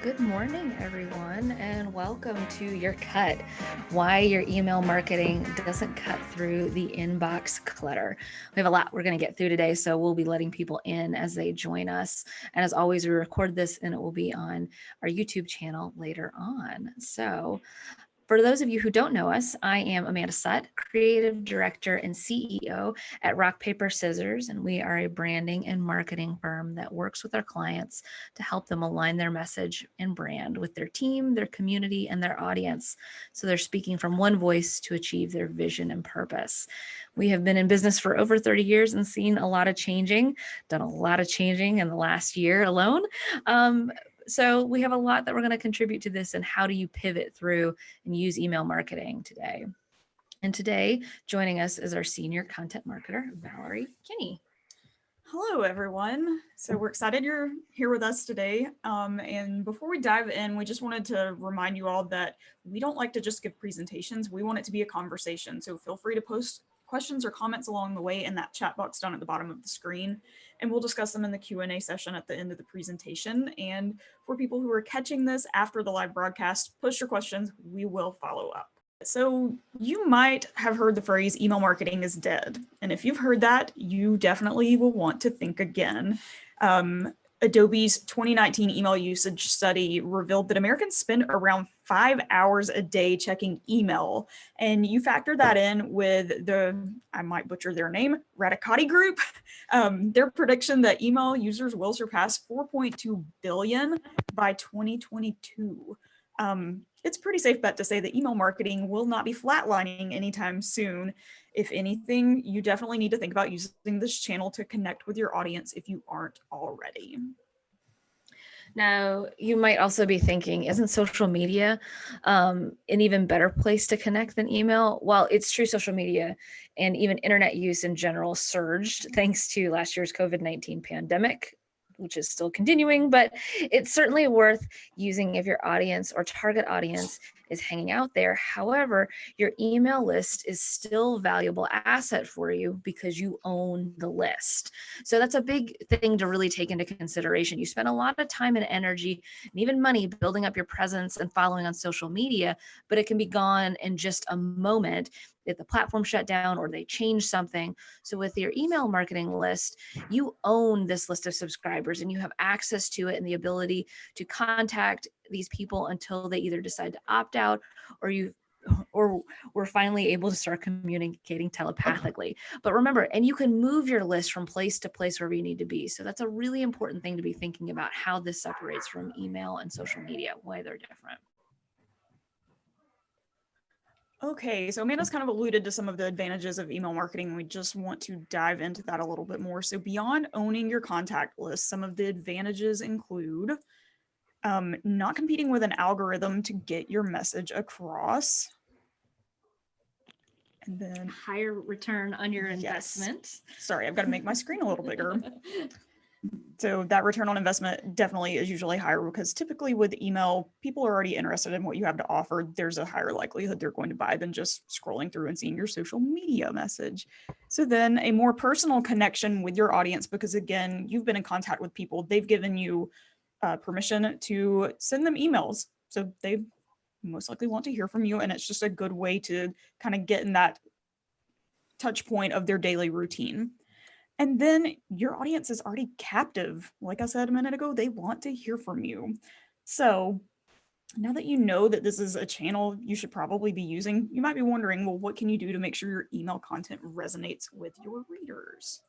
Good morning, everyone, and welcome to Your Cut, why your email marketing doesn't cut through the inbox clutter. We have a lot we're going to get through today, so we'll be letting people in as they join us. And as always, we record this and it will be on our YouTube channel later on. So for those of you who don't know us, I am Amanda Sutt, Creative Director and CEO at Rock, Paper, Scissors, and we are a branding and marketing firm that works with our clients to help them align their message and brand with their team, their community, and their audience. So they're speaking from one voice to achieve their vision and purpose. We have been in business for over 30 years and seen a lot of changing, done a lot of changing in the last year alone. So we have a lot that we're going to contribute to this, and how do you pivot through and use email marketing today. And today, joining us is our senior content marketer, Valerie Kinney. Hello, everyone. So we're excited you're here with us today. And before we dive in, we just wanted to remind you all that we don't like to just give presentations. We want it to be a conversation. So feel free to post questions or comments along the way in that chat box down at the bottom of the screen, and we'll discuss them in the Q&A session at the end of the presentation. And for people who are catching this after the live broadcast, post your questions. We will follow up. So you might have heard the phrase email marketing is dead. And if you've heard that, you definitely will want to think again. Adobe's 2019 email usage study revealed that Americans spend around 5 hours a day checking email. And you factor that in with I might butcher their name, Radicati Group, their prediction that email users will surpass 4.2 billion by 2022. It's a pretty safe bet to say that email marketing will not be flatlining anytime soon. If anything, you definitely need to think about using this channel to connect with your audience if you aren't already. Now, you might also be thinking, isn't social media an even better place to connect than email? Well, it's true, social media and even internet use in general surged thanks to last year's COVID-19 pandemic, which is still continuing, but it's certainly worth using if your audience or target audience is hanging out there. However, your email list is still a valuable asset for you because you own the list. So that's a big thing to really take into consideration. You spend a lot of time and energy and even money building up your presence and following on social media, but it can be gone in just a moment if the platform shut down or they change something. So with your email marketing list, you own this list of subscribers and you have access to it and the ability to contact these people until they either decide to opt out or we're finally able to start communicating telepathically. But remember, and you can move your list from place to place wherever you need to be. So that's a really important thing to be thinking about, how this separates from email and social media, why they're different. Okay, so Amanda's kind of alluded to some of the advantages of email marketing. We just want to dive into that a little bit more. So beyond owning your contact list, some of the advantages include not competing with an algorithm to get your message across. And then higher return on your investment. Yes. Sorry, I've got to make my screen a little bigger. So that return on investment definitely is usually higher because typically with email, people are already interested in what you have to offer. There's a higher likelihood they're going to buy than just scrolling through and seeing your social media message. So then a more personal connection with your audience, because again, you've been in contact with people, they've given you permission to send them emails. So they most likely want to hear from you. And it's just a good way to kind of get in that touch point of their daily routine. And then your audience is already captive. Like I said a minute ago, they want to hear from you. So now that you know that this is a channel you should probably be using, you might be wondering, well, what can you do to make sure your email content resonates with your readers?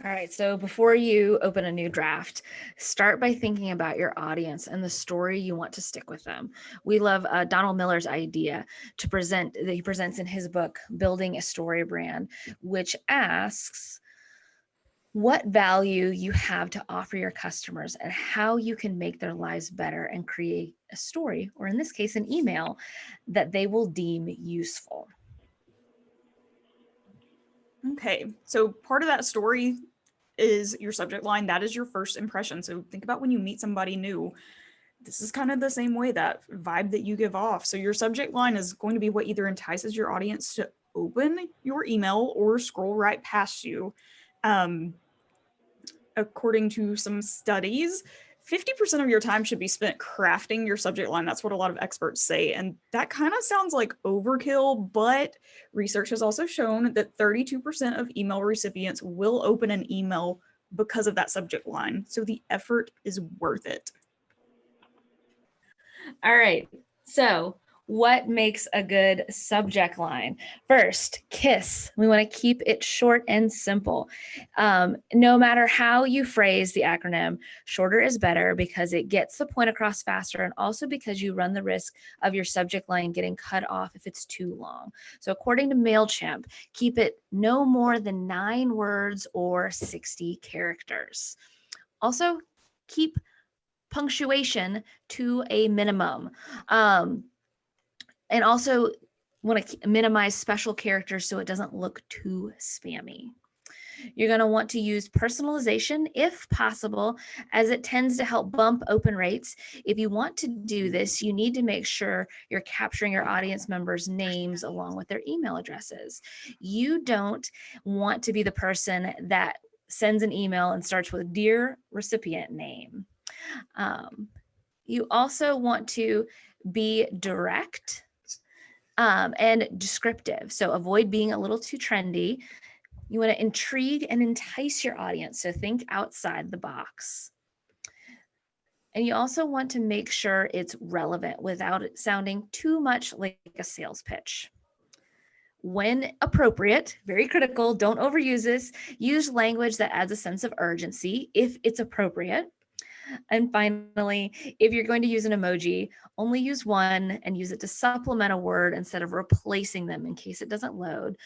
All right, so before you open a new draft, start by thinking about your audience and the story you want to stick with them. We love Donald Miller's idea that he presents in his book, Building a Story Brand, which asks what value you have to offer your customers and how you can make their lives better and create a story, or in this case, an email that they will deem useful. Okay, so part of that story is your subject line. That is your first impression. So think about when you meet somebody new. This is kind of the same way, that vibe that you give off. So your subject line is going to be what either entices your audience to open your email or scroll right past you. According to some studies, 50% of your time should be spent crafting your subject line. That's what a lot of experts say. And that kind of sounds like overkill, but research has also shown that 32% of email recipients will open an email because of that subject line. So the effort is worth it. All right. So what makes a good subject line? First, KISS. We want to keep it short and simple. No matter how you phrase the acronym, shorter is better because it gets the point across faster, and also because you run the risk of your subject line getting cut off if it's too long. So according to MailChimp, keep it no more than 9 words or 60 characters. Also, keep punctuation to a minimum. And also want to minimize special characters so it doesn't look too spammy. You're going to want to use personalization if possible, as it tends to help bump open rates. If you want to do this, you need to make sure you're capturing your audience members' names along with their email addresses. You don't want to be the person that sends an email and starts with "Dear recipient name." You also want to be direct and descriptive. So avoid being a little too trendy. You want to intrigue and entice your audience. So think outside the box. And you also want to make sure it's relevant without it sounding too much like a sales pitch. When appropriate, very critical, don't overuse this. Use language that adds a sense of urgency if it's appropriate. And finally, if you're going to use an emoji, only use one and use it to supplement a word instead of replacing them in case it doesn't load.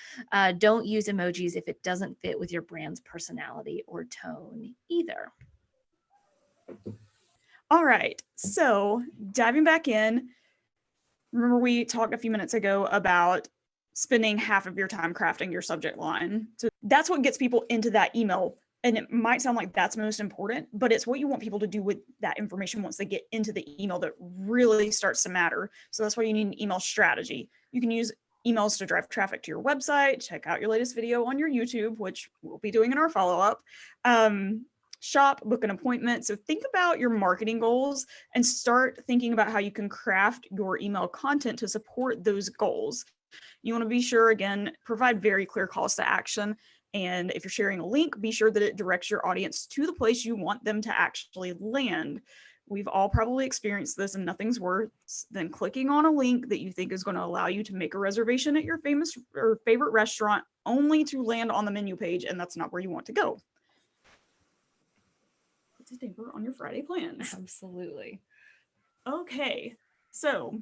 Don't use emojis if it doesn't fit with your brand's personality or tone either. All right, so diving back in, remember we talked a few minutes ago about spending half of your time crafting your subject line. So that's what gets people into that email. And it might sound like that's most important, but it's what you want people to do with that information once they get into the email that really starts to matter. So that's why you need an email strategy. You can use emails to drive traffic to your website, check out your latest video on your YouTube, which we'll be doing in our follow-up. Shop, book an appointment. So think about your marketing goals and start thinking about how you can craft your email content to support those goals. You want to be sure, again, provide very clear calls to action. And if you're sharing a link, be sure that it directs your audience to the place you want them to actually land. We've all probably experienced this, and nothing's worse than clicking on a link that you think is going to allow you to make a reservation at your famous or favorite restaurant only to land on the menu page, and that's not where you want to go. It's a damper on your Friday plans. Absolutely. Okay, so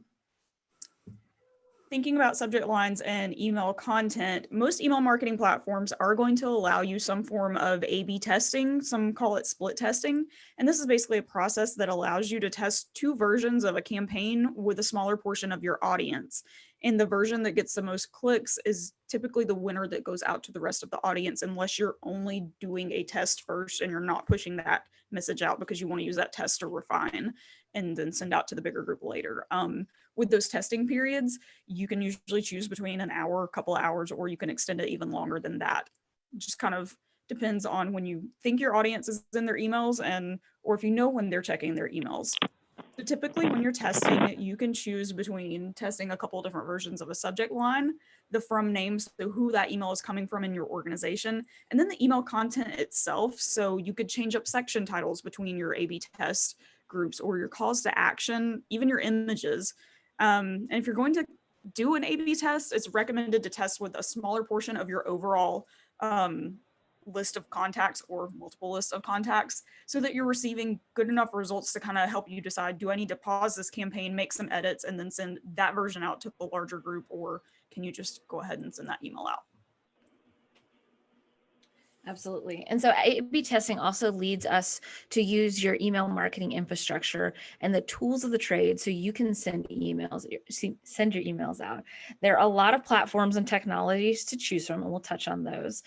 thinking about subject lines and email content, most email marketing platforms are going to allow you some form of A/B testing. Some call it split testing. And this is basically a process that allows you to test 2 versions of a campaign with a smaller portion of your audience. And the version that gets the most clicks is typically the winner that goes out to the rest of the audience, unless you're only doing a test first and you're not pushing that message out because you want to use that test to refine and then send out to the bigger group later. With those testing periods, you can usually choose between an hour, a couple of hours, or you can extend it even longer than that. It just kind of depends on when you think your audience is in their emails or if you know when they're checking their emails. So typically when you're testing, you can choose between testing a couple of different versions of a subject line, the from name, so who that email is coming from in your organization, and then the email content itself. So you could change up section titles between your A/B test groups or your calls to action, even your images. And if you're going to do an A/B test, it's recommended to test with a smaller portion of your overall list of contacts or multiple lists of contacts so that you're receiving good enough results to kind of help you decide, do I need to pause this campaign, make some edits, and then send that version out to the larger group, or can you just go ahead and send that email out? Absolutely. And so A/B testing also leads us to use your email marketing infrastructure and the tools of the trade so you can send your emails out. There are a lot of platforms and technologies to choose from, and we'll touch on those,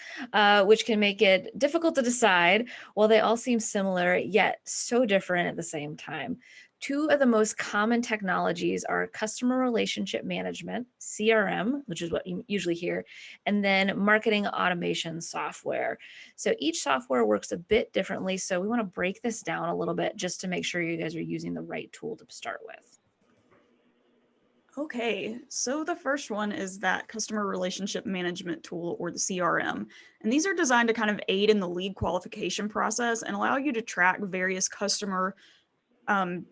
which can make it difficult to decide while they all seem similar, yet so different at the same time. Two of the most common technologies are customer relationship management, CRM, which is what you usually hear, and then marketing automation software. So each software works a bit differently. So we want to break this down a little bit just to make sure you guys are using the right tool to start with. Okay, so the first one is that customer relationship management tool, or the CRM. And these are designed to kind of aid in the lead qualification process and allow you to track various customer um,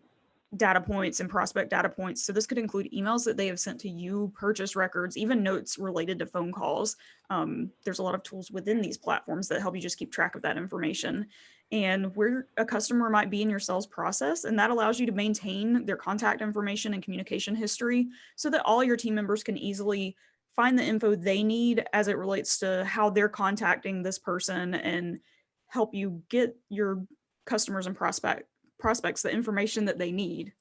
data points and prospect data points. So this could include emails that they have sent to you, purchase records, even notes related to phone calls. There's a lot of tools within these platforms that help you just keep track of that information and where a customer might be in your sales process. And that allows you to maintain their contact information and communication history so that all your team members can easily find the info they need as it relates to how they're contacting this person and help you get your customers and prospects the information that they need.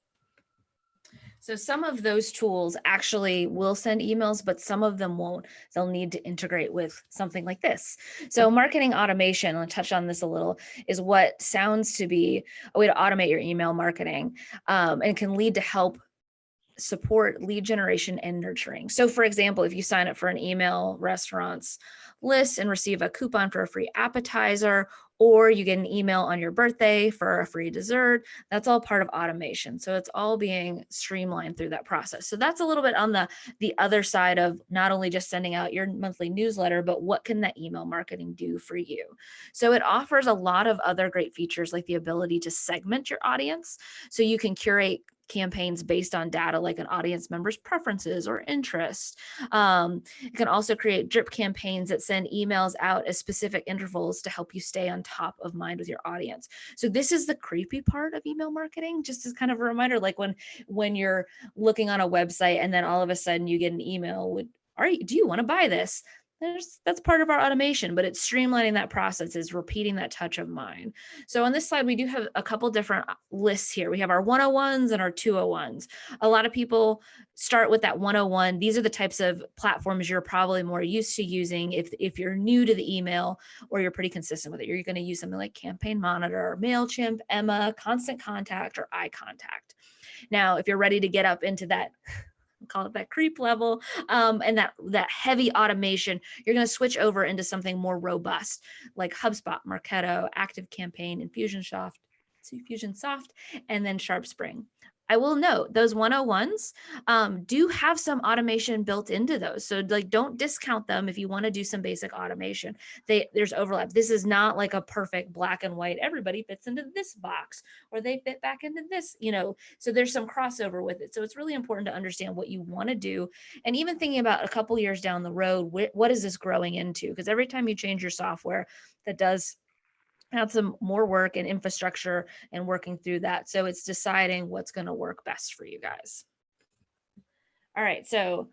So some of those tools actually will send emails, but some of them won't. They'll need to integrate with something like this. So marketing automation, I'll touch on this a little, is what sounds to be a way to automate your email marketing, and can lead to help support lead generation and nurturing. So for example, if you sign up for an email restaurant's list and receive a coupon for a free appetizer, or you get an email on your birthday for a free dessert, that's all part of automation. So it's all being streamlined through that process. So that's a little bit on the other side of not only just sending out your monthly newsletter, but what can that email marketing do for you? So it offers a lot of other great features like the ability to segment your audience. So you can curate campaigns based on data like an audience member's preferences or interests. You can also create drip campaigns that send emails out at specific intervals to help you stay on top of mind with your audience. So this is the creepy part of email marketing, just as kind of a reminder, like when you're looking on a website and then all of a sudden you get an email with, do you want to buy this? That's part of our automation, but it's streamlining that process, is repeating that touch of mind. So on this slide, we do have a couple different lists here. We have our 101s and our 201s. A lot of people start with that 101. These are the types of platforms you're probably more used to using if you're new to the email or you're pretty consistent with it. You're going to use something like Campaign Monitor, MailChimp, Emma, Constant Contact, or iContact. Now, if you're ready to get up into that, call it that creep level, and that heavy automation, you're going to switch over into something more robust like HubSpot, Marketo, ActiveCampaign, Infusionsoft, and then SharpSpring. I will note those 101s do have some automation built into those. So like, don't discount them if you want to do some basic automation. There's overlap. This is not like a perfect black and white, everybody fits into this box or they fit back into this, so there's some crossover with it. So it's really important to understand what you want to do. And even thinking about a couple years down the road, what is this growing into? Because every time you change your software, that does add some more work and infrastructure and working through that. So it's deciding what's going to work best for you guys. All right, so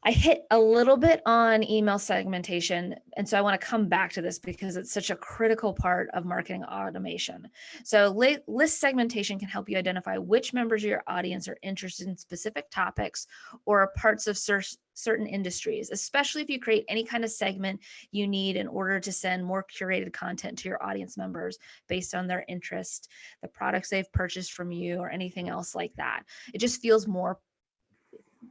I hit a little bit on email segmentation. And so I want to come back to this because it's such a critical part of marketing automation. So list segmentation can help you identify which members of your audience are interested in specific topics or parts of certain industries, especially if you create any kind of segment you need in order to send more curated content to your audience members based on their interest, the products they've purchased from you, or anything else like that. It just feels more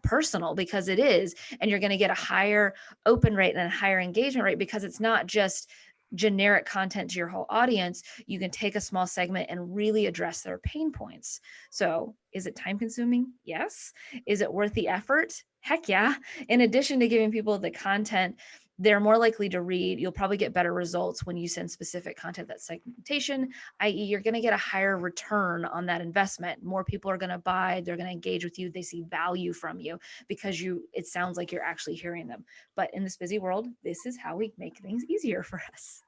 personal because it is, and you're going to get a higher open rate and a higher engagement rate because it's not just generic content to your whole audience. You can take a small segment and really address their pain points. So is it time consuming? Yes. Is it worth the effort? Heck yeah. In addition to giving people the content they're more likely to read, you'll probably get better results when you send specific content. That's segmentation, i.e. you're going to get a higher return on that investment. More people are going to buy, they're going to engage with you, they see value from you because it sounds like you're actually hearing them. But in this busy world, this is how we make things easier for us.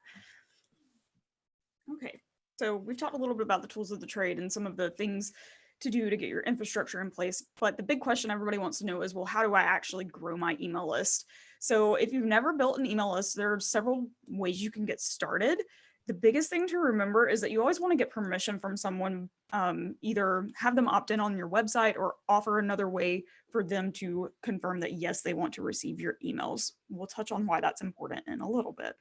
Okay, so we've talked a little bit about the tools of the trade and some of the things to do to get your infrastructure in place. But the big question everybody wants to know is, well, how do I actually grow my email list? So if you've never built an email list, there are several ways you can get started. The biggest thing to remember is that you always want to get permission from someone, either have them opt in on your website or offer another way for them to confirm that, yes, they want to receive your emails. We'll touch on why that's important in a little bit.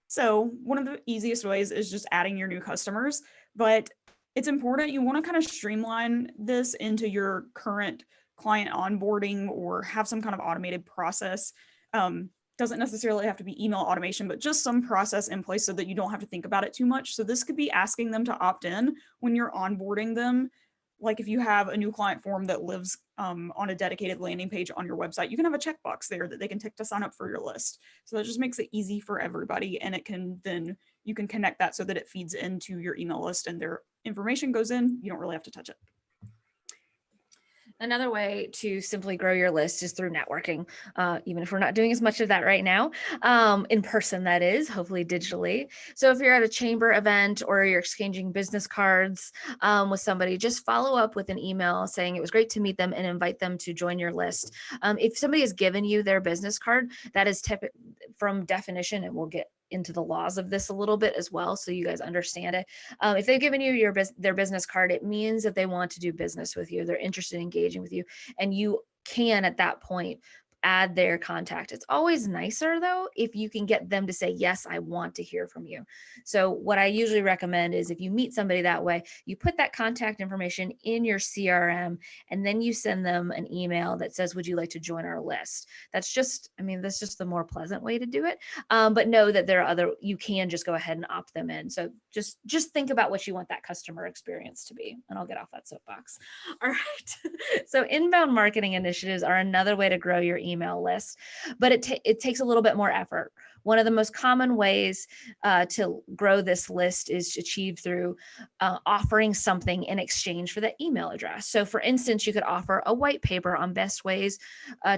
So one of the easiest ways is just adding your new customers, but it's important. You want to kind of streamline this into your current client onboarding or have some kind of automated process. Doesn't necessarily have to be email automation, but just some process in place so that you don't have to think about it too much. So this could be asking them to opt in when you're onboarding them. Like if you have a new client form that lives on a dedicated landing page on your website, you can have a checkbox there that they can tick to sign up for your list. So that just makes it easy for everybody. And it can then, you can connect that so that it feeds into your email list and their information goes in. You don't really have to touch it. Another way to simply grow your list is through networking, even if we're not doing as much of that right now, in person, that is, hopefully digitally. So if you're at a chamber event or you're exchanging business cards with somebody, just follow up with an email saying it was great to meet them and invite them to join your list. If somebody has given you their business card, that is from definition, and we'll get into the laws of this a little bit as well, so you guys understand it. If they've given you their business card, it means that they want to do business with you. They're interested in engaging with you, and you can at that point add their contact. It's always nicer though if you can get them to say, yes, I want to hear from you. So what I usually recommend is if you meet somebody that way, you put that contact information in your CRM and then you send them an email that says, would you like to join our list? That's just the more pleasant way to do it. But know that there are you can just go ahead and opt them in. So just think about what you want that customer experience to be, and I'll get off that soapbox. All right. So inbound marketing initiatives are another way to grow your email list, but it takes a little bit more effort. One of the most common ways to grow this list is achieved through offering something in exchange for the email address. So for instance, you could offer a white paper on best ways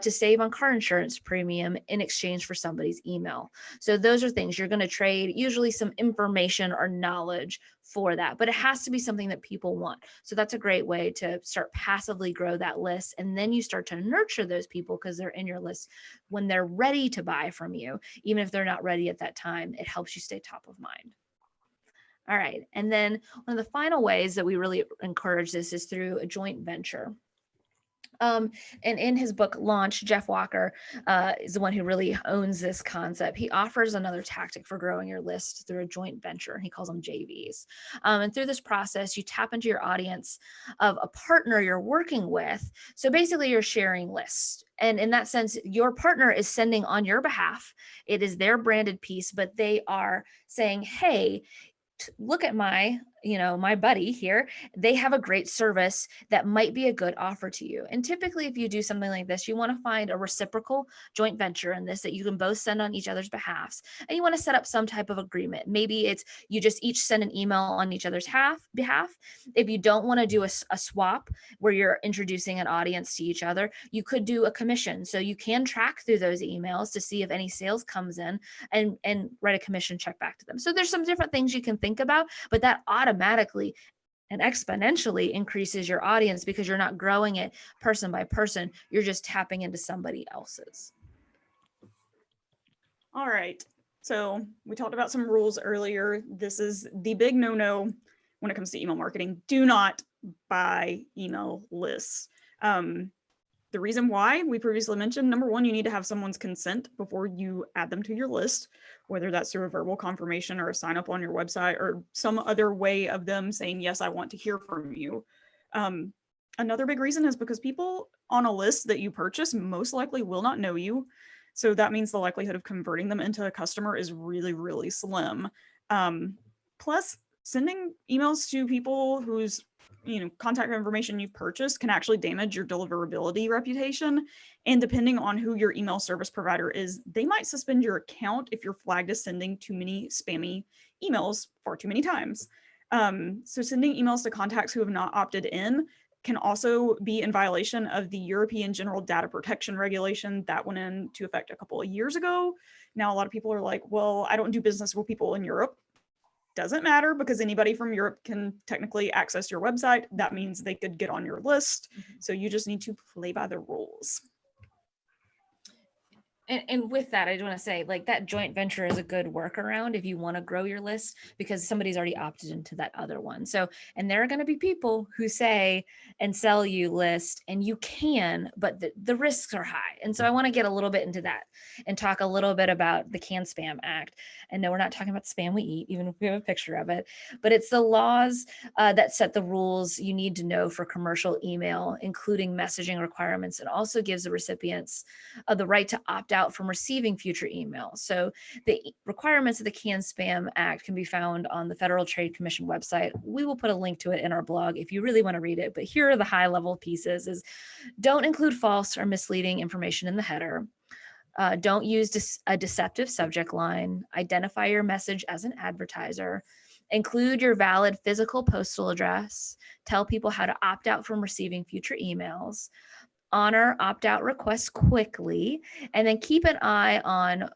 to save on car insurance premium in exchange for somebody's email. So those are things you're going to trade, usually some information or knowledge for that, but it has to be something that people want. So that's a great way to start passively grow that list. And then you start to nurture those people because they're in your list when they're ready to buy from you. Even if they're not ready at that time, it helps you stay top of mind. All right. And then one of the final ways that we really encourage this is through a joint venture. And in his book Launch, Jeff Walker is the one who really owns this concept. He offers another tactic for growing your list through a joint venture, and he calls them JVs. And through this process, you tap into your audience of a partner you're working with. So basically, you're sharing lists. And in that sense, your partner is sending on your behalf. It is their branded piece, but they are saying, hey, look at my buddy here. They have a great service that might be a good offer to you. And typically, if you do something like this, you want to find a reciprocal joint venture in this that you can both send on each other's behalfs. And you want to set up some type of agreement. Maybe it's you just each send an email on each other's behalf. If you don't want to do a swap where you're introducing an audience to each other, you could do a commission. So you can track through those emails to see if any sales comes in and write a commission check back to them. So there's some different things you can think about, but that automatically and exponentially increases your audience because you're not growing it person by person. You're just tapping into somebody else's. All right. So we talked about some rules earlier. This is the big no-no when it comes to email marketing. Do not buy email lists. The reason why we previously mentioned, number one, you need to have someone's consent before you add them to your list, whether that's through a verbal confirmation or a sign up on your website or some other way of them saying, yes, I want to hear from you. Another big reason is because people on a list that you purchase most likely will not know you. So that means the likelihood of converting them into a customer is really, really slim. Plus, sending emails to people whose contact information you've purchased can actually damage your deliverability reputation. And depending on who your email service provider is, they might suspend your account if you're flagged as sending too many spammy emails far too many times. So sending emails to contacts who have not opted in can also be in violation of the European General Data Protection Regulation that went into effect a couple of years ago. Now, a lot of people are like, well, I don't do business with people in Europe. Doesn't matter because anybody from Europe can technically access your website. That means they could get on your list. So you just need to play by the rules. And with that, I do want to say, like, that joint venture is a good workaround if you want to grow your list, because somebody's already opted into that other one. So, and there are going to be people who say and sell you list, and you can, but the risks are high. And so I want to get a little bit into that and talk a little bit about the Can Spam Act. And no, we're not talking about spam we eat, even if we have a picture of it, but it's the laws that set the rules you need to know for commercial email, including messaging requirements. It also gives the recipients the right to opt out from receiving future emails. So the requirements of the Can Spam Act can be found on the Federal Trade Commission website. We will put a link to it in our blog if you really want to read it. But here are the high level pieces: is don't include false or misleading information in the header. Don't use a deceptive subject line. Identify your message as an advertiser. Include your valid physical postal address. Tell people how to opt out from receiving future emails. Honor opt-out requests quickly, and then keep an eye on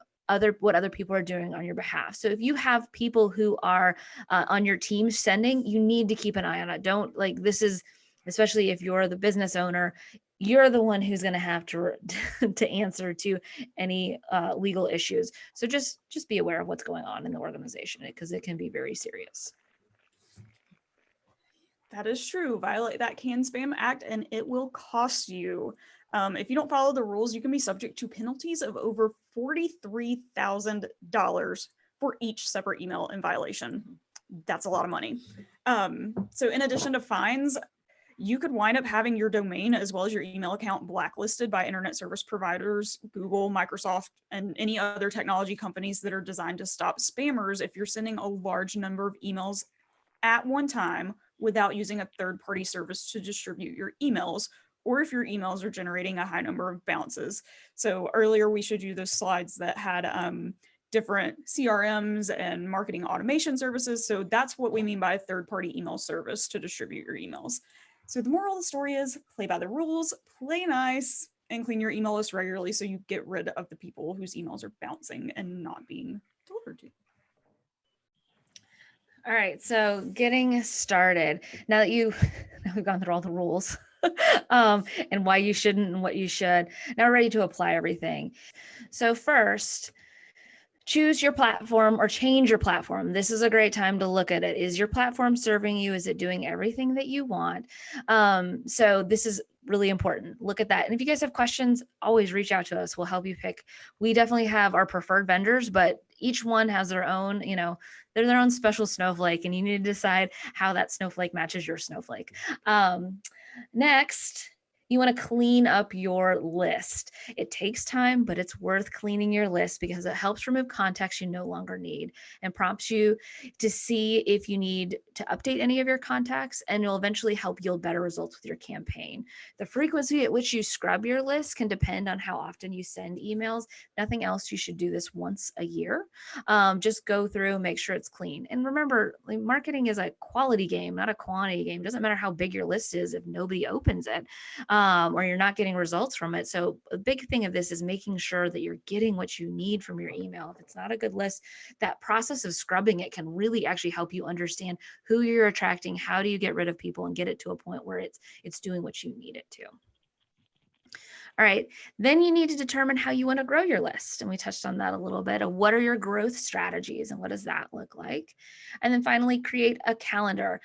what other people are doing on your behalf. So if you have people who are on your team sending, you need to keep an eye on it. Don't, like, this is, especially if you're the business owner, you're the one who's going to have to to answer to any legal issues. So just be aware of what's going on in the organization, because it can be very serious. That is true. Violate that Can Spam Act and it will cost you. If you don't follow the rules, you can be subject to penalties of over $43,000 for each separate email in violation. That's a lot of money. So in addition to fines, you could wind up having your domain as well as your email account blacklisted by internet service providers, Google, Microsoft, and any other technology companies that are designed to stop spammers if you're sending a large number of emails at one time without using a third-party service to distribute your emails, or if your emails are generating a high number of bounces. So earlier we showed you those slides that had different CRMs and marketing automation services. So that's what we mean by a third-party email service to distribute your emails. So the moral of the story is play by the rules, play nice, and clean your email list regularly so you get rid of the people whose emails are bouncing and not being delivered to. All right, so getting started. Now that now we've gone through all the rules and why you shouldn't and what you should, now we're ready to apply everything. So first, choose your platform or change your platform. This is a great time to look at it. Is your platform serving you? Is it doing everything that you want? So this is really important. Look at that. And if you guys have questions, always reach out to us. We'll help you pick. We definitely have our preferred vendors, but each one has their own, they're their own special snowflake, and you need to decide how that snowflake matches your snowflake. Next, you want to clean up your list. It takes time, but it's worth cleaning your list because it helps remove context you no longer need and prompts you to see if you need to update any of your contacts, and will eventually help yield better results with your campaign. The frequency at which you scrub your list can depend on how often you send emails. Nothing else, you should do this once a year. Just go through, make sure it's clean. And remember, like, marketing is a quality game, not a quantity game. It doesn't matter how big your list is if nobody opens it. Or you're not getting results from it. So a big thing of this is making sure that you're getting what you need from your email. If it's not a good list, that process of scrubbing it can really actually help you understand who you're attracting, how do you get rid of people and get it to a point where it's doing what you need it to. All right, then you need to determine how you want to grow your list. And we touched on that a little bit. What are your growth strategies and what does that look like? And then finally, create a calendar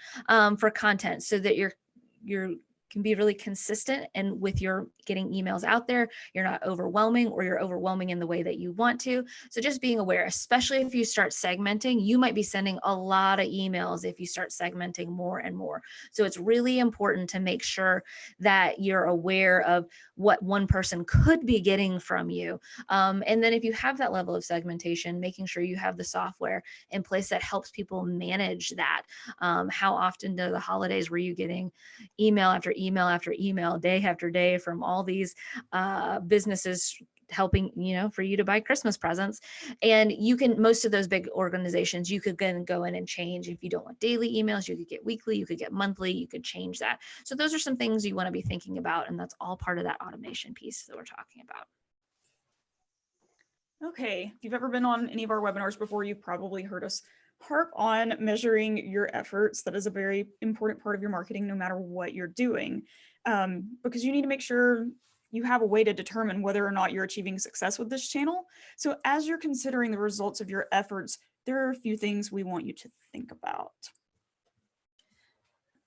for content so that you're can be really consistent and with your getting emails out there, you're not overwhelming, or you're overwhelming in the way that you want to. So just being aware, especially if you start segmenting, you might be sending a lot of emails if you start segmenting more and more. So it's really important to make sure that you're aware of what one person could be getting from you. And then if you have that level of segmentation, making sure you have the software in place that helps people manage that. How often do the holidays were you getting email after email after email, day after day from all these businesses helping, for you to buy Christmas presents? And you can, most of those big organizations, you could then go in and change. If you don't want daily emails, you could get weekly, you could get monthly, you could change that. So those are some things you want to be thinking about. And that's all part of that automation piece that we're talking about. Okay, if you've ever been on any of our webinars before, you've probably heard us harp on measuring your efforts. That is a very important part of your marketing, no matter what you're doing, because you need to make sure you have a way to determine whether or not you're achieving success with this channel. So as you're considering the results of your efforts, there are a few things we want you to think about.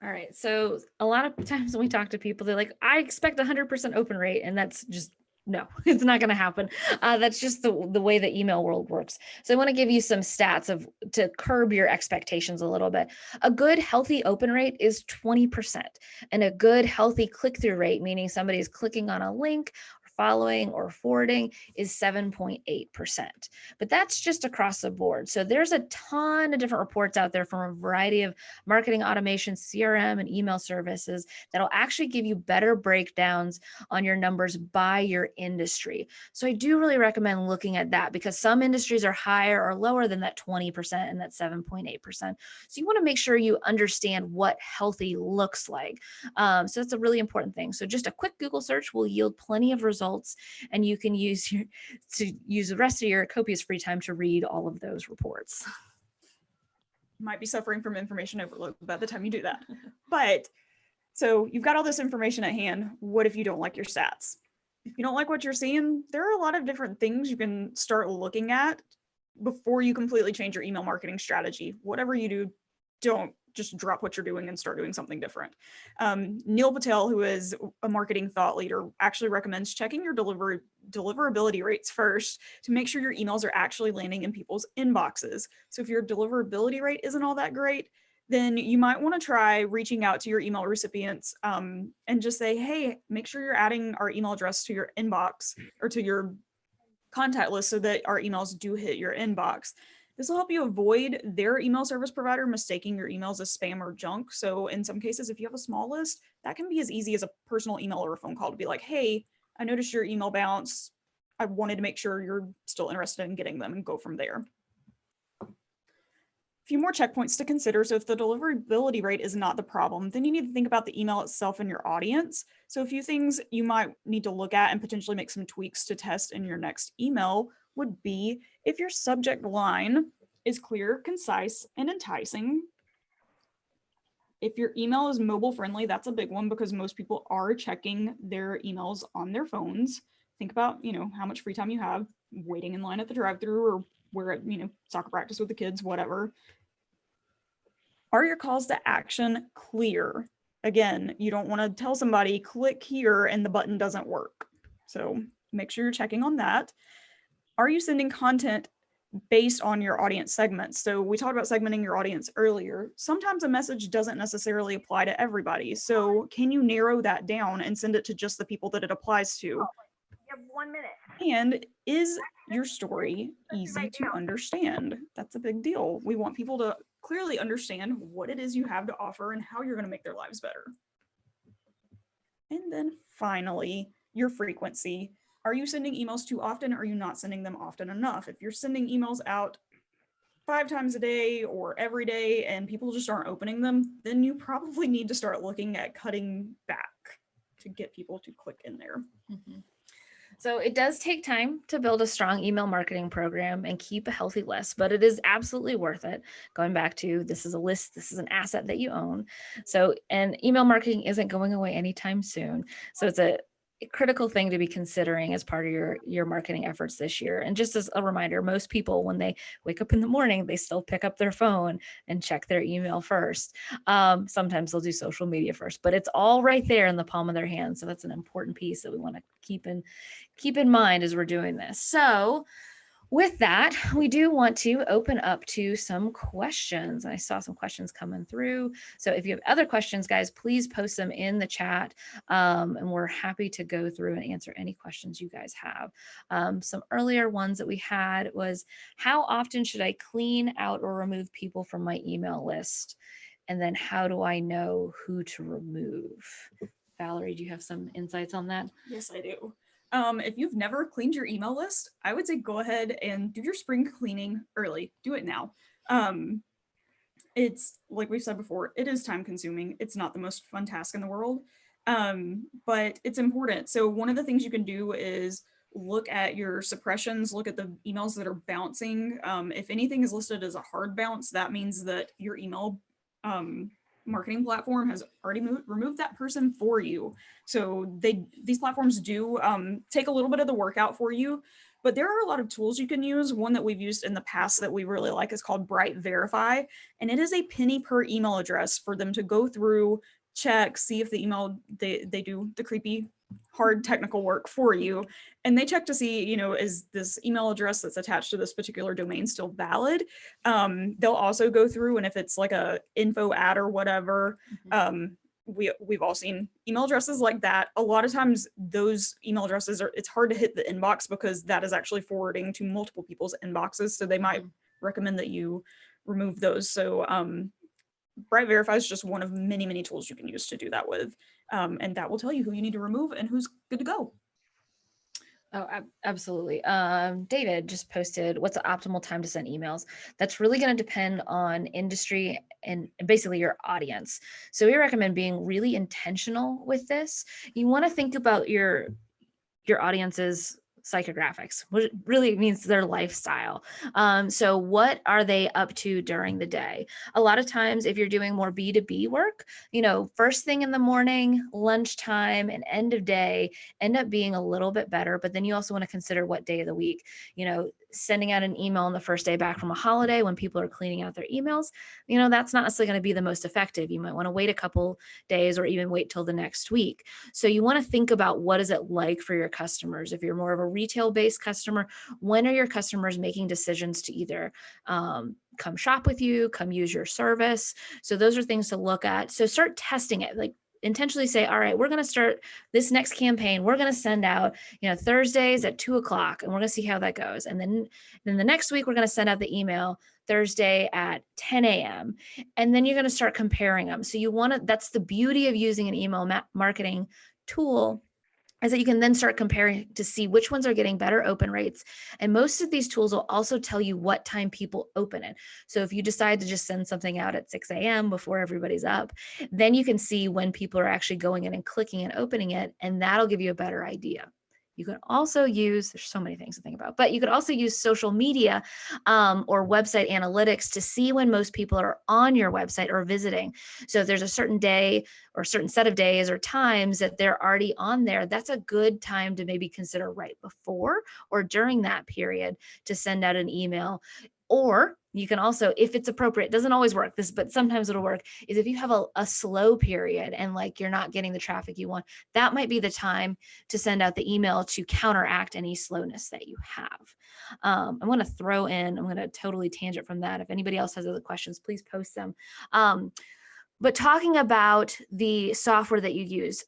All right. So a lot of times when we talk to people, they're like, I expect 100% open rate. And that's just, no, it's not going to happen. That's just the way the email world works. So I want to give you some stats to curb your expectations a little bit. A good healthy open rate is 20%, and a good healthy click-through rate, meaning somebody is clicking on a link, following or forwarding, is 7.8%. But that's just across the board. So there's a ton of different reports out there from a variety of marketing automation, CRM, and email services that'll actually give you better breakdowns on your numbers by your industry. So I do really recommend looking at that, because some industries are higher or lower than that 20% and that 7.8%. So you want to make sure you understand what healthy looks like. So that's a really important thing. So just a quick Google search will yield plenty of results, and you can use the rest of your copious free time to read all of those reports. You might be suffering from information overload by the time you do that. But so you've got all this information at hand. What if you don't like your stats? If you don't like what you're seeing, there are a lot of different things you can start looking at before you completely change your email marketing strategy. Whatever you do, don't just drop what you're doing and start doing something different. Neil Patel, who is a marketing thought leader, actually recommends checking your deliverability rates first to make sure your emails are actually landing in people's inboxes. So if your deliverability rate isn't all that great, then you might want to try reaching out to your email recipients and just say, hey, make sure you're adding our email address to your inbox or to your contact list so that our emails do hit your inbox. This will help you avoid their email service provider mistaking your emails as spam or junk. So in some cases, if you have a small list, that can be as easy as a personal email or a phone call to be like, hey, I noticed your email bounce. I wanted to make sure you're still interested in getting them, and go from there. A few more checkpoints to consider. So if the deliverability rate is not the problem, then you need to think about the email itself and your audience. So a few things you might need to look at and potentially make some tweaks to test in your next email would be if your subject line is clear, concise, and enticing. If your email is mobile friendly, that's a big one, because most people are checking their emails on their phones. Think about, how much free time you have waiting in line at the drive-thru, or we're at, soccer practice with the kids, whatever. Are your calls to action clear? Again, you don't want to tell somebody click here and the button doesn't work. So make sure you're checking on that. Are you sending content based on your audience segments? So we talked about segmenting your audience earlier. Sometimes a message doesn't necessarily apply to everybody. So can you narrow that down and send it to just the people that it applies to? You have 1 minute. And is your story easy to understand? That's a big deal. We want people to clearly understand what it is you have to offer and how you're going to make their lives better. And then finally, your frequency. Are you sending emails too often? Or are you not sending them often enough? If you're sending emails out 5 times a day or every day and people just aren't opening them, then you probably need to start looking at cutting back to get people to click in there. Mm-hmm. So it does take time to build a strong email marketing program and keep a healthy list, but it is absolutely worth it. Going back to, this is a list, this is an asset that you own. So, and email marketing isn't going away anytime soon. So it's a critical thing to be considering as part of your marketing efforts this year. And just as a reminder, most people, when they wake up in the morning, they still pick up their phone and check their email first. Sometimes they'll do social media first, but it's all right there in the palm of their hand. So that's an important piece that we want to keep in mind as we're doing this. So with that, we do want to open up to some questions. I saw some questions coming through. So if you have other questions, guys, please post them in the chat. And we're happy to go through and answer any questions you guys have. Some earlier ones that we had was, how often should I clean out or remove people from my email list? And then how do I know who to remove? Valerie, do you have some insights on that? Yes, I do. If you've never cleaned your email list, I would say go ahead and do your spring cleaning early. Do it now. It's like we've said before, it is time consuming. It's not the most fun task in the world, but it's important. So one of the things you can do is look at your suppressions, look at the emails that are bouncing. If anything is listed as a hard bounce, that means that your email marketing platform has already removed that person for you. So these platforms do take a little bit of the work out for you, but there are a lot of tools you can use. One that we've used in the past that we really like is called Bright Verify, and it is a penny per email address for them to go through, check, see if the email, they do the creepy hard technical work for you, and they check to see, is this email address that's attached to this particular domain still valid. They'll also go through, and if it's like a info ad or whatever, we've all seen email addresses like that. A lot of times those email addresses it's hard to hit the inbox because that is actually forwarding to multiple people's inboxes. So they might recommend that you remove those. So Bright Verify is just one of many, many tools you can use to do that with. And that will tell you who you need to remove and who's good to go. Oh, absolutely. David just posted, what's the optimal time to send emails? That's really going to depend on industry and basically your audience. So we recommend being really intentional with this. You want to think about your audience's psychographics, which really means their lifestyle. So what are they up to during the day? A lot of times, if you're doing more B2B work, first thing in the morning, lunchtime, and end of day end up being a little bit better. But then you also want to consider what day of the week, sending out an email on the first day back from a holiday when people are cleaning out their emails, that's not necessarily going to be the most effective. You might want to wait a couple days or even wait till the next week. So you want to think about what is it like for your customers. If you're more of a retail-based customer, when are your customers making decisions to either come shop with you, come use your service? So those are things to look at. So start testing it. Like, intentionally say, all right, we're going to start this next campaign. We're going to send out, Thursdays at 2:00, and we're going to see how that goes. And then the next week, we're going to send out the email Thursday at 10 a.m. And then you're going to start comparing them. So that's the beauty of using an email marketing tool, is that you can then start comparing to see which ones are getting better open rates. And most of these tools will also tell you what time people open it. So if you decide to just send something out at 6 a.m. before everybody's up, then you can see when people are actually going in and clicking and opening it, and that'll give you a better idea. You can also use, there's so many things to think about, but you could also use social media or website analytics to see when most people are on your website or visiting. So if there's a certain day or a certain set of days or times that they're already on there, that's a good time to maybe consider right before or during that period to send out an email. Or you can also, if it's appropriate, it doesn't always work this, but sometimes it'll work, is if you have a slow period and like you're not getting the traffic you want, that might be the time to send out the email to counteract any slowness that you have. I'm going to throw in, I'm going to totally tangent from that. If anybody else has other questions, please post them. But talking about the software that you use,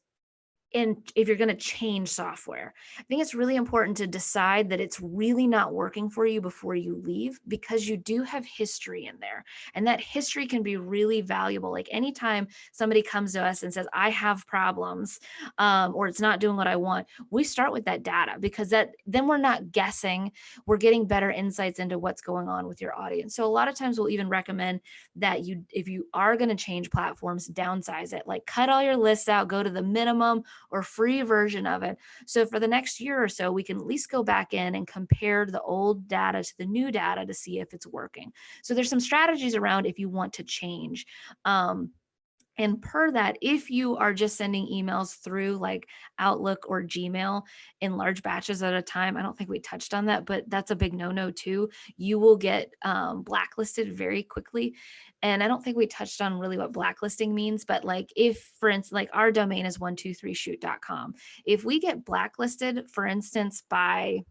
and if you're going to change software, I think it's really important to decide that it's really not working for you before you leave, because you do have history in there. And that history can be really valuable. Like anytime somebody comes to us and says, I have problems, or it's not doing what I want, we start with that data, because then we're not guessing, we're getting better insights into what's going on with your audience. So a lot of times we'll even recommend that if you are going to change platforms, downsize it, like cut all your lists out, go to the minimum or free version of it. So for the next year or so, we can at least go back in and compare the old data to the new data to see if it's working. So there's some strategies around if you want to change. And per that, if you are just sending emails through like Outlook or Gmail in large batches at a time, I don't think we touched on that, but that's a big no-no too. You will get blacklisted very quickly. And I don't think we touched on really what blacklisting means, but like if, for instance, like our domain is 123shoot.com. If we get blacklisted, for instance, by,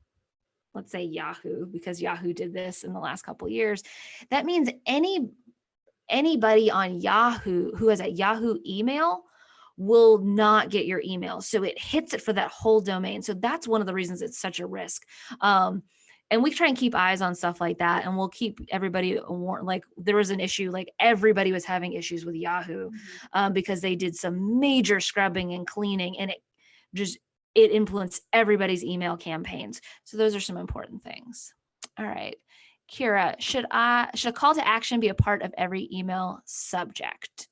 let's say Yahoo, because Yahoo did this in the last couple of years, that means anybody on Yahoo who has a Yahoo email will not get your email. So it hits it for that whole domain. So that's one of the reasons it's such a risk. And we try and keep eyes on stuff like that. And we'll keep everybody warned. Like there was an issue, like everybody was having issues with Yahoo because they did some major scrubbing and cleaning, and it influenced everybody's email campaigns. So those are some important things. All right. Kira, should a call to action be a part of every email subject?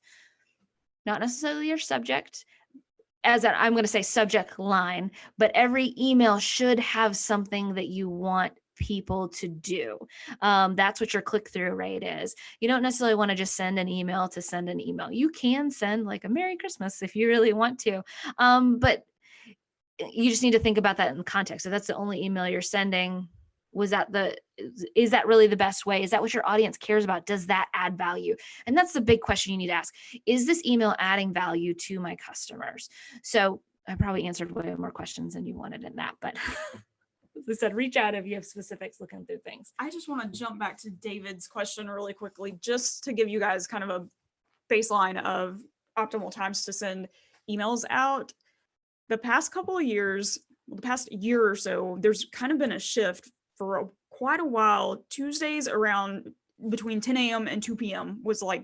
Not necessarily your subject, I'm going to say subject line, but every email should have something that you want people to do. That's what your click-through rate is. You don't necessarily want to just send an email to send an email. You can send like a Merry Christmas if you really want to. But you just need to think about that in context. So that's the only email you're sending. Is that really the best way? Is that what your audience cares about? Does that add value? And that's the big question you need to ask. Is this email adding value to my customers? So I probably answered way more questions than you wanted in that, but as I said, reach out if you have specifics looking through things. I just want to jump back to David's question really quickly, just to give you guys kind of a baseline of optimal times to send emails out. The past couple of years, the past year or so, there's kind of been a shift for quite a while. Tuesdays around between 10 a.m. and 2 p.m. was like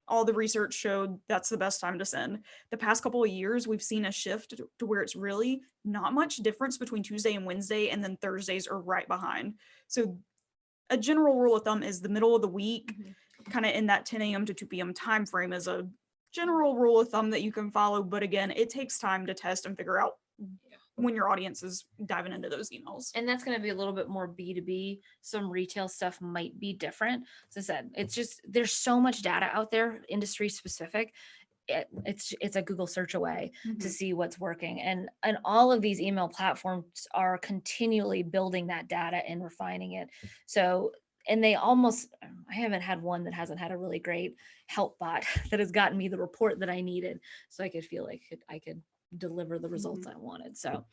all the research showed that's the best time to send. The past couple of years, we've seen a shift to where it's really not much difference between Tuesday and Wednesday, and then Thursdays are right behind. So a general rule of thumb is the middle of the week, kind of in that 10 a.m. to 2 p.m. time frame is a general rule of thumb that you can follow. But again, it takes time to test and figure out when your audience is diving into those emails. And that's going to be a little bit more B2B. Some retail stuff might be different. As I said, it's just, there's so much data out there, industry specific. It's a Google search away to see what's working. And all of these email platforms are continually building that data and refining it. So, and I haven't had one that hasn't had a really great help bot that has gotten me the report that I needed. So I could feel like I could deliver the results I wanted. So,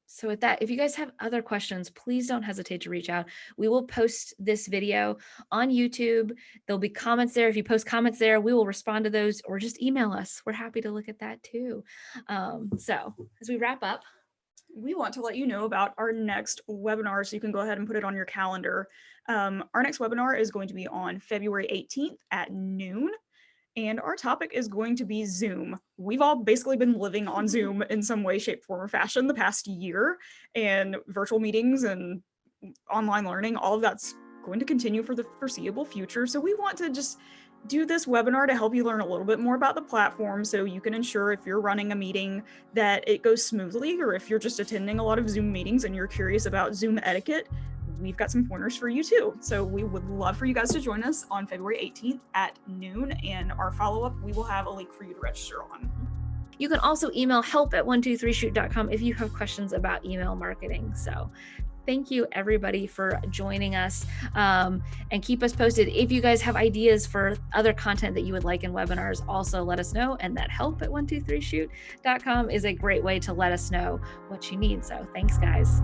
so with that, if you guys have other questions, please don't hesitate to reach out. We will post this video on YouTube. There'll be comments there. If you post comments there, we will respond to those, or just email us. We're happy to look at that too. So as we wrap up, we want to let you know about our next webinar, so you can go ahead and put it on your calendar. Our next webinar is going to be on February 18th at noon. And our topic is going to be Zoom. We've all basically been living on Zoom in some way, shape, form, or fashion the past year, and virtual meetings and online learning, all of that's going to continue for the foreseeable future. So we want to just do this webinar to help you learn a little bit more about the platform, so you can ensure if you're running a meeting that it goes smoothly, or if you're just attending a lot of Zoom meetings and you're curious about Zoom etiquette, we've got some pointers for you too. So we would love for you guys to join us on February 18th at noon, and our follow-up, we will have a link for you to register on. You can also email help@123shoot.com if you have questions about email marketing. So thank you everybody for joining us, and keep us posted. If you guys have ideas for other content that you would like in webinars, also let us know. And that help@123shoot.com is a great way to let us know what you need. So thanks guys.